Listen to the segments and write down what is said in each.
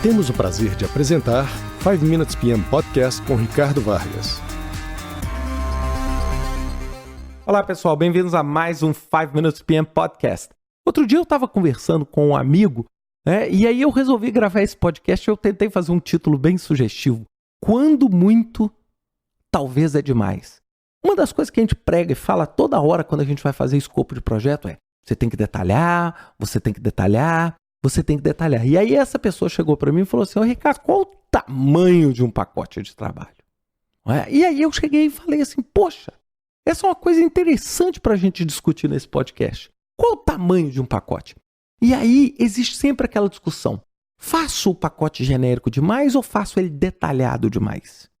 Temos o prazer de apresentar 5 Minutes PM Podcast com Ricardo Vargas. Olá pessoal, bem-vindos a mais um 5 Minutes PM Podcast. Outro dia eu estava conversando com um amigo, e aí eu resolvi gravar esse podcast e eu tentei fazer um título bem sugestivo. Quando muito, talvez é demais. Uma das coisas que a gente prega e fala toda hora quando a gente vai fazer escopo de projeto é: você tem que detalhar, você tem que detalhar, você tem que detalhar. E aí essa pessoa chegou para mim e falou assim: ô Ricardo, qual o tamanho de um pacote de trabalho? E aí eu cheguei e falei assim: poxa, essa é uma coisa interessante para a gente discutir nesse podcast. Qual o tamanho de um pacote? E aí existe sempre aquela discussão: faço o pacote genérico demais ou faço ele detalhado demais?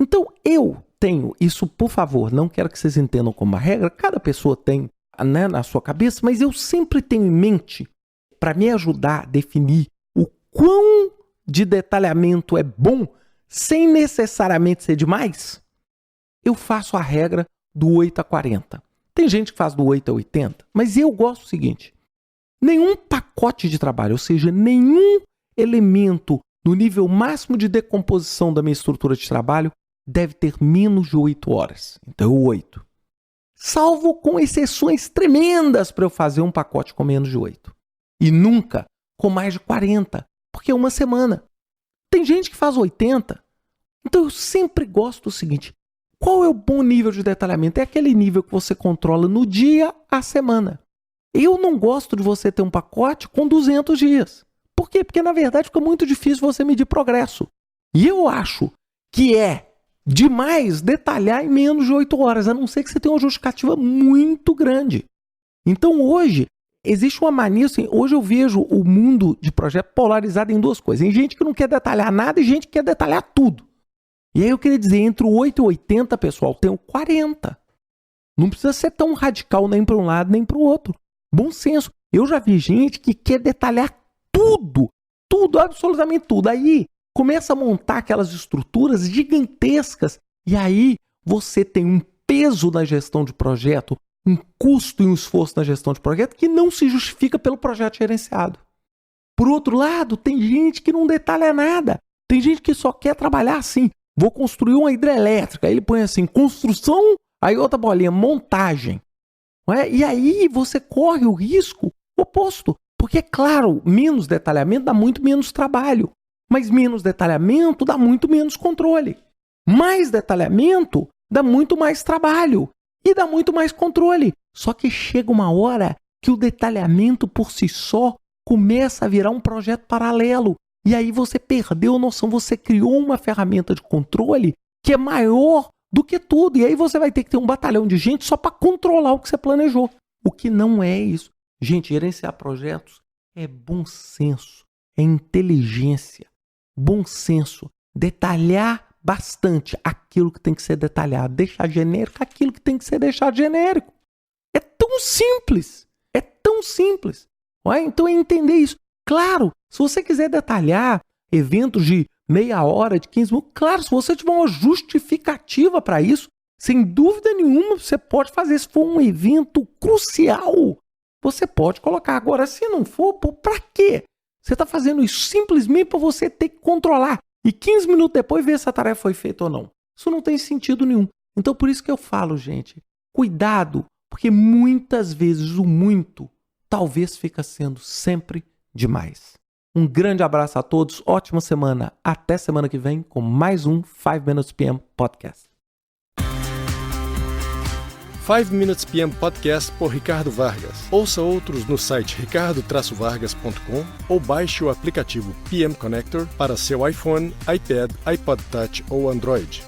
Então eu tenho isso, por favor, não quero que vocês entendam como uma regra, cada pessoa tem, na sua cabeça, mas eu sempre tenho em mente, para me ajudar a definir o quão de detalhamento é bom, sem necessariamente ser demais, eu faço a regra do 8-40. Tem gente que faz do 8-80, mas eu gosto do seguinte: nenhum pacote de trabalho, ou seja, nenhum elemento no nível máximo de decomposição da minha estrutura de trabalho deve ter menos de 8 horas. Então, 8. Salvo com exceções tremendas para eu fazer um pacote com menos de 8. E nunca com mais de 40, porque é uma semana. Tem gente que faz 80. Então, eu sempre gosto do seguinte: qual é o bom nível de detalhamento? É aquele nível que você controla no dia à semana. Eu não gosto de você ter um pacote com 200 dias. Por quê? Porque, na verdade, fica muito difícil você medir progresso. E eu acho que é demais detalhar em menos de 8 horas, a não ser que você tenha uma justificativa muito grande. Então, hoje, existe uma mania, assim, hoje eu vejo o mundo de projeto polarizado em duas coisas. Tem gente que não quer detalhar nada e gente que quer detalhar tudo. E aí eu queria dizer, entre o 8 e 80, pessoal, tem o 40. Não precisa ser tão radical nem para um lado nem para o outro. Bom senso. Eu já vi gente que quer detalhar tudo, absolutamente tudo. Aí começa a montar aquelas estruturas gigantescas e aí você tem um peso na gestão de projeto, um custo e um esforço na gestão de projeto que não se justifica pelo projeto gerenciado. Por outro lado, tem gente que não detalha nada. Tem gente que só quer trabalhar assim: vou construir uma hidrelétrica. Aí ele põe assim: construção, aí outra bolinha, montagem. E aí você corre o risco oposto. Porque, claro, menos detalhamento dá muito menos trabalho. Mas menos detalhamento dá muito menos controle. Mais detalhamento dá muito mais trabalho. E dá muito mais controle. Só que chega uma hora que o detalhamento por si só começa a virar um projeto paralelo. E aí você perdeu a noção, você criou uma ferramenta de controle que é maior do que tudo. E aí você vai ter que ter um batalhão de gente só para controlar o que você planejou. O que não é isso. Gente, gerenciar projetos é bom senso, é inteligência, bom senso. Detalhar bastante aquilo que tem que ser detalhado, deixar genérico aquilo que tem que ser deixado genérico. É tão simples, é tão simples. Então é entender isso. Claro, se você quiser detalhar eventos de meia hora, de 15 minutos, claro, se você tiver uma justificativa para isso, sem dúvida nenhuma, você pode fazer. Se for um evento crucial, você pode colocar. Agora, se não for, para quê? Você está fazendo isso simplesmente para você ter que controlar e 15 minutos depois ver se a tarefa foi feita ou não. Isso não tem sentido nenhum. Então, por isso que eu falo, gente, cuidado, porque muitas vezes o muito talvez fica sendo sempre demais. Um grande abraço a todos, ótima semana, até semana que vem com mais um 5 Minutes PM Podcast. 5 Minutes PM Podcast por Ricardo Vargas. Ouça outros no site ricardo-vargas.com ou baixe o aplicativo PM Connector para seu iPhone, iPad, iPod Touch ou Android.